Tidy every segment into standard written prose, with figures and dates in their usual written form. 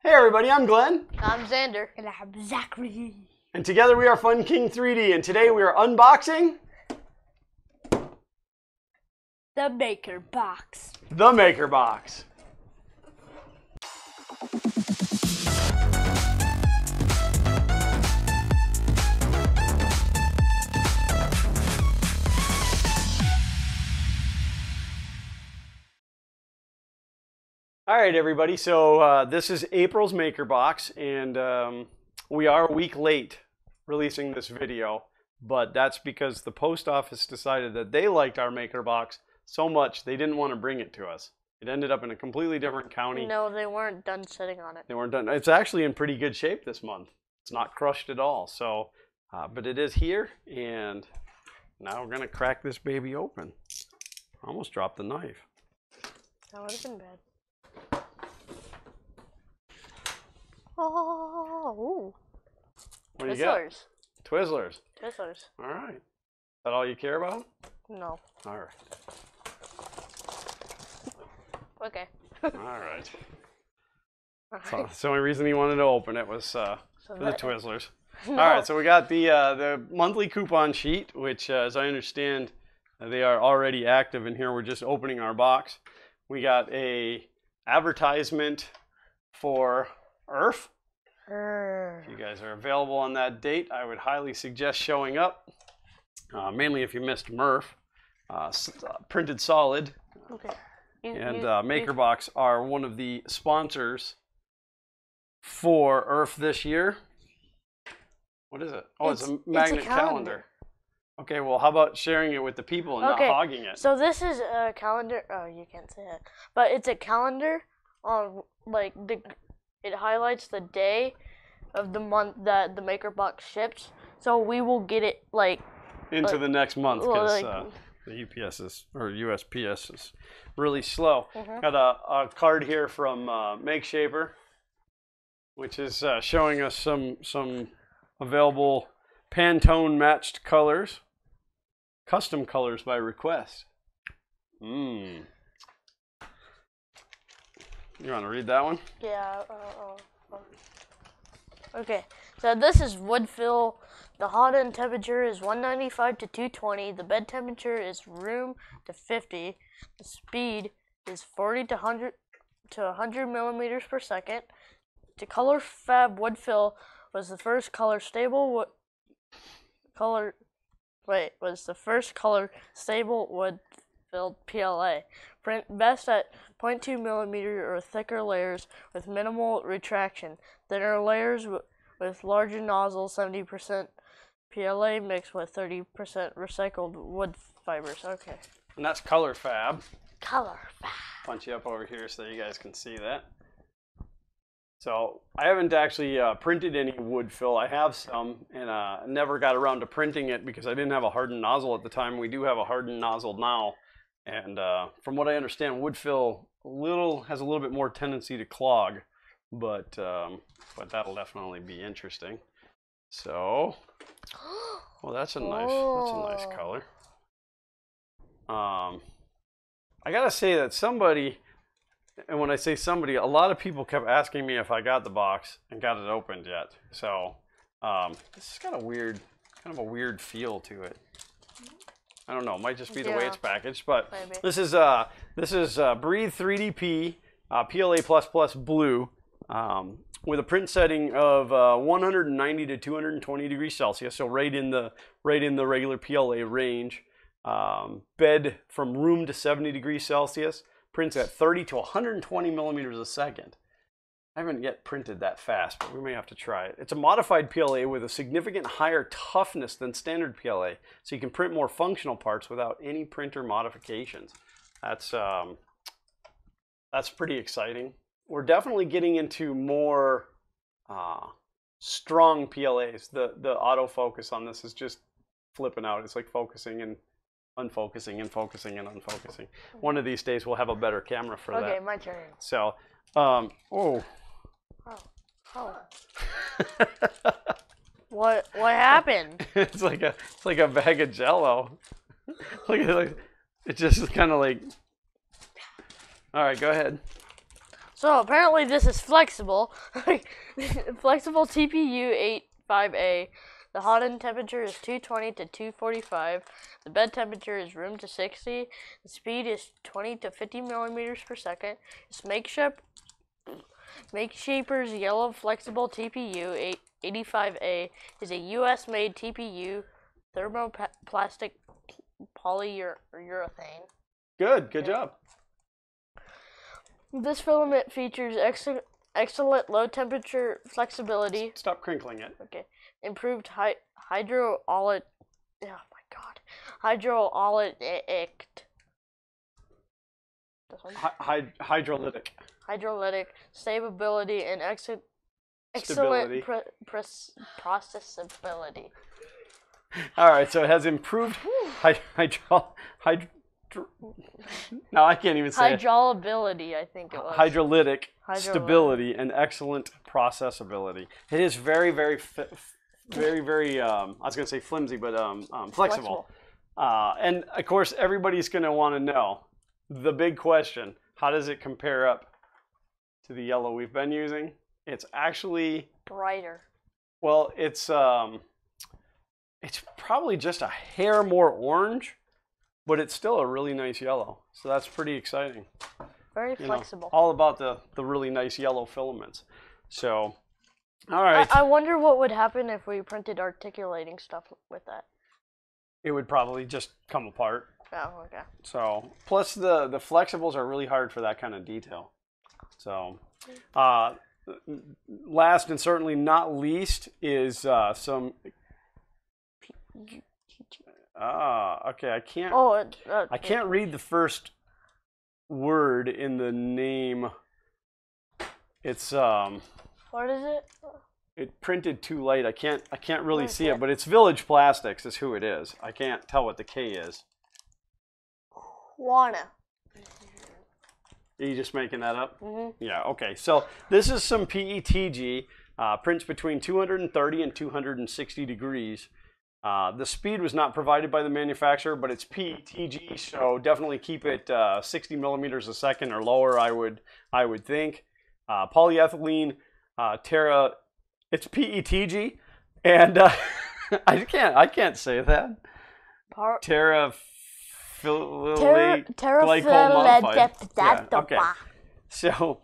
Hey everybody, I'm Glenn. I'm Xander. And I'm Zachary. And together we are Fun King 3D, and today we are unboxing The MakerBox. the MakerBox. All right, everybody. So this is April's MakerBox, and we are a week late releasing this video, but that's because the post office decided that they liked our MakerBox so much they didn't want to bring it to us. It ended up in a completely different county. No, they weren't done sitting on it. They weren't done. It's actually in pretty good shape this month. It's not crushed at all. So, but it is here, and now we're gonna crack this baby open. I almost dropped the knife. That would have been bad. Oh, What do you got? Twizzlers. Twizzlers. Twizzlers. All right. Is that all you care about? No. All right. Okay. All right. So Alright. that's the only reason he wanted to open it was So for the that- Twizzlers. No. All right. So we got the monthly coupon sheet, which, as I understand, they are already active in here. We're just opening our box. We got a advertisement for IRF. If you guys are available on that date, I would highly suggest showing up. Mainly if you missed Murph. Printed solid. Okay. And MakerBox are one of the sponsors for IRF this year. What is it? Oh, it's a magnet calendar. Okay, well, how about sharing it with the people and not hogging it? So this is a calendar. Oh, you can't say it. But it's a calendar on it highlights the day of the month that the MakerBox ships. So we will get it into the next month because the UPS or USPS is really slow. Got a card here from MakeShaper, which is showing us some available Pantone matched colors, custom colors by request. You want to read that one? Yeah. Okay. So this is wood fill. The hot end temperature is 195 to 220. The bed temperature is room to 50. The speed is 40 to 100 millimeters per second. The ColorFabb wood fill was the first color stable wood filled PLA. Print best at 0.2 millimeter or thicker layers with minimal retraction. Thinner layers with larger nozzles, 70% PLA mixed with 30% recycled wood fibers. Okay. And that's ColorFabb. ColorFabb. Punch you up over here so you guys can see that. So I haven't actually printed any wood fill. I have some, and never got around to printing it because I didn't have a hardened nozzle at the time. We do have a hardened nozzle now, and from what I understand, wood fill has a little bit more tendency to clog, but that'll definitely be interesting. So, well, that's a nice color. I gotta say that somebody. And when I say somebody, a lot of people kept asking me if I got the box and got it opened yet. So this has got kind of a weird feel to it. I don't know. It might just be the way it's packaged, but maybe. This is Breathe-3DP PLA++ blue with a print setting of 190 to 220 degrees Celsius, so right in the regular PLA range. Bed from room to 70 degrees Celsius. Prints at 30 to 120 millimeters a second. I haven't yet printed that fast, but we may have to try it. It's a modified PLA with a significant higher toughness than standard PLA, so you can print more functional parts without any printer modifications. That's pretty exciting. We're definitely getting into more strong PLAs. The autofocus on this is just flipping out. It's like focusing and unfocusing and focusing and unfocusing. One of these days we'll have a better camera for that. Okay, my turn. So, What happened? it's like a bag of Jello. Look at it just kind of like. All right, go ahead. So apparently this is flexible. Flexible TPU 85A. The hot end temperature is 220 to 245. The bed temperature is room to 60. The speed is 20 to 50 millimeters per second. It's MakeShaper's yellow flexible TPU 85A is a US made TPU thermoplastic polyurethane. Good job. This filament features excellent low temperature flexibility. Stop crinkling it. Okay. Improved hydrolytic. Oh my god. Hydrolytic. Hydrolytic. Stability and excellent Stability. processability. All right, so it has improved now I can't even say it. Hydrolytic, I think it was. Hydrolytic stability and excellent processability. It is very, very, very. I was going to say flimsy, but flexible. And of course, everybody's going to want to know the big question: how does it compare up to the yellow we've been using? It's actually brighter. Well, it's probably just a hair more orange, but it's still a really nice yellow. So that's pretty exciting. Very flexible. All about the really nice yellow filaments. So, all right. I wonder what would happen if we printed articulating stuff with that. It would probably just come apart. Oh, okay. So, plus the flexibles are really hard for that kind of detail. So, last and certainly not least is some. Okay. I can't. I can't read the first word in the name. It's What is it? It printed too light. I can't really see it, but it's Village Plastics is who it is. I can't tell what the K is. Juana. Are you just making that up? Mm-hmm. Yeah. Okay. So this is some PETG. Prints between 230 and 260 degrees. The speed was not provided by the manufacturer, but it's PETG, so definitely keep it 60 millimeters a second or lower. I would think. Polyethylene, Terra. It's PETG, and I can't say that. Terephthalate glycol modified. Yeah, okay. So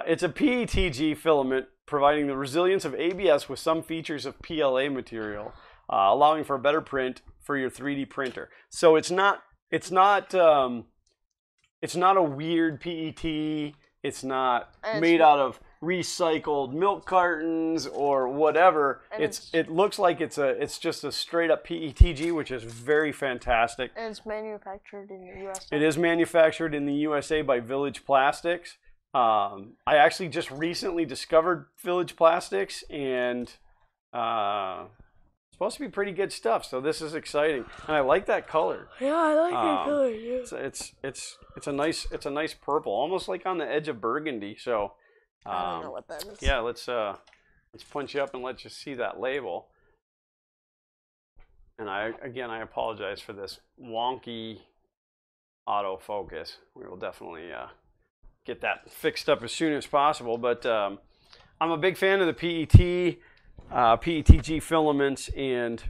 it's a PETG filament providing the resilience of ABS with some features of PLA material. Allowing for a better print for your 3D printer. So it's not a weird PET. It's not made out of recycled milk cartons or whatever. It looks like it's just a straight up PETG, which is very fantastic. And it's manufactured in the USA. It is manufactured in the USA by Village Plastics. I actually just recently discovered Village Plastics, and supposed to be pretty good stuff, so this is exciting, and I like that color. Yeah, I like that color. Yeah. It's a nice purple, almost like on the edge of burgundy. So I don't know what that is. Yeah, let's punch you up and let you see that label. And I apologize for this wonky autofocus. We will definitely get that fixed up as soon as possible. But I'm a big fan of the PETG filaments, and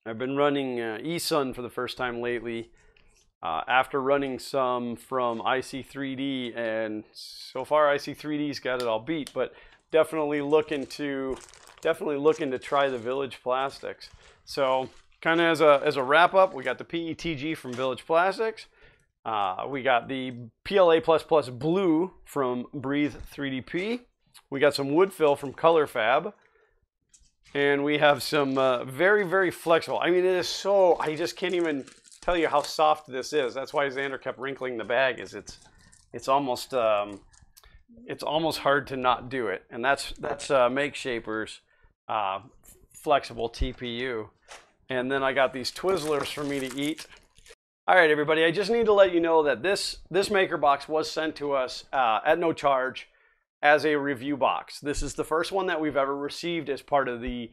I've been running eSun for the first time lately after running some from IC3D, and so far IC3D's got it all beat, but definitely looking to try the Village Plastics. So kind of as a wrap up, we got the PETG from Village Plastics. We got the PLA++ blue from Breathe-3DP. We got some wood fill from ColorFabb. And we have some very, very flexible. I mean, it is so, I just can't even tell you how soft this is. That's why Xander kept wrinkling the bag. It's almost hard to not do it. And that's MakeShaper's flexible TPU. And then I got these Twizzlers for me to eat. All right, everybody. I just need to let you know that this MakerBox was sent to us at no charge, as a review box. This is the first one that we've ever received as part of the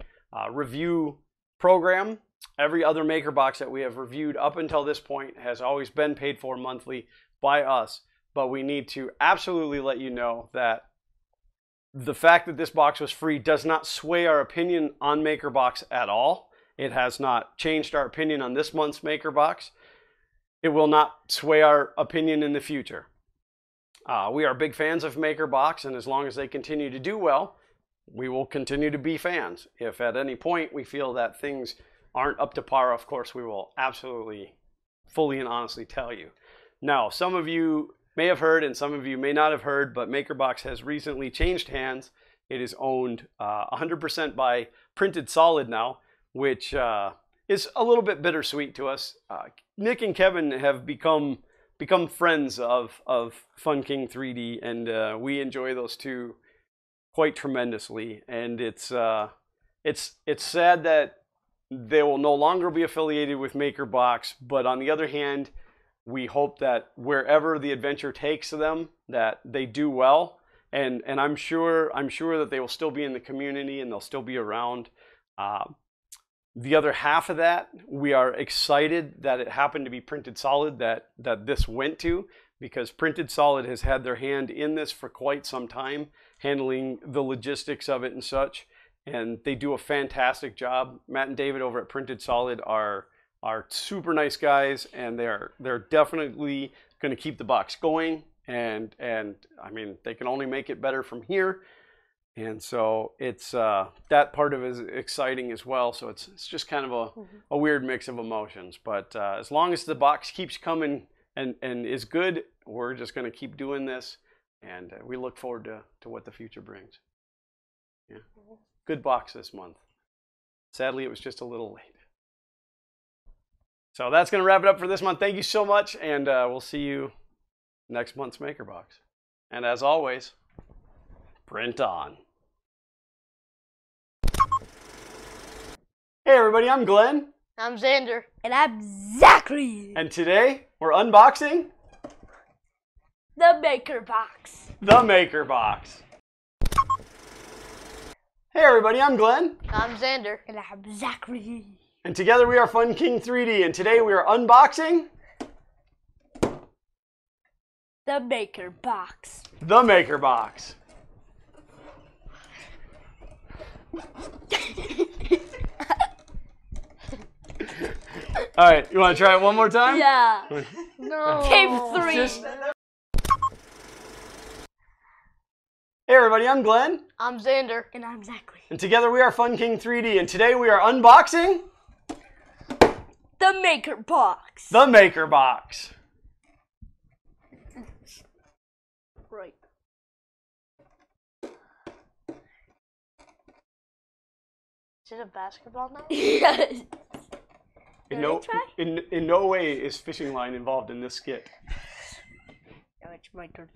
review program. Every other MakerBox that we have reviewed up until this point has always been paid for monthly by us. but we need to absolutely let you know that the fact that this box was free does not sway our opinion on MakerBox at all. It has not changed our opinion on this month's MakerBox. It will not sway our opinion in the future. We are big fans of MakerBox, and as long as they continue to do well, we will continue to be fans. If at any point we feel that things aren't up to par, of course, we will absolutely, fully and honestly tell you. Now, some of you may have heard and some of you may not have heard, but MakerBox has recently changed hands. It is owned 100% by Printed Solid now, which is a little bit bittersweet to us. Nick and Kevin have become friends of Fun King 3D, and we enjoy those two quite tremendously. And it's sad that they will no longer be affiliated with MakerBox, but on the other hand, we hope that wherever the adventure takes them, that they do well, and I'm sure that they will still be in the community and they'll still be around. The other half of that, we are excited that it happened to be Printed Solid that this went to, because Printed Solid has had their hand in this for quite some time, handling the logistics of it and such, and they do a fantastic job. Matt and David over at Printed Solid are super nice guys, and they're definitely going to keep the box going, and I mean, they can only make it better from here. And so it's that part of it is exciting as well. So it's just kind of a weird mix of emotions. But as long as the box keeps coming and is good, we're just going to keep doing this, and we look forward to what the future brings. Yeah, good box this month. Sadly, it was just a little late. So that's going to wrap it up for this month. Thank you so much, and we'll see you next month's MakerBox. And as always, print on. Hey everybody, I'm Glenn. I'm Xander. And I'm Zachary. And today, we're unboxing The MakerBox. the MakerBox. Hey everybody, I'm Glenn. I'm Xander. And I'm Zachary. And together we are Fun King 3D, and today we are unboxing The MakerBox. the MakerBox. All right, you want to try it one more time? Yeah. No. Game 3. Hey everybody, I'm Glenn. I'm Xander. And I'm Zachary. And together we are Fun King 3D, and today we are unboxing The MakerBox. the MakerBox. Right. Is it a basketball now? Yes. In Wanna in no way is fishing line involved in this skit. Now it's my turn.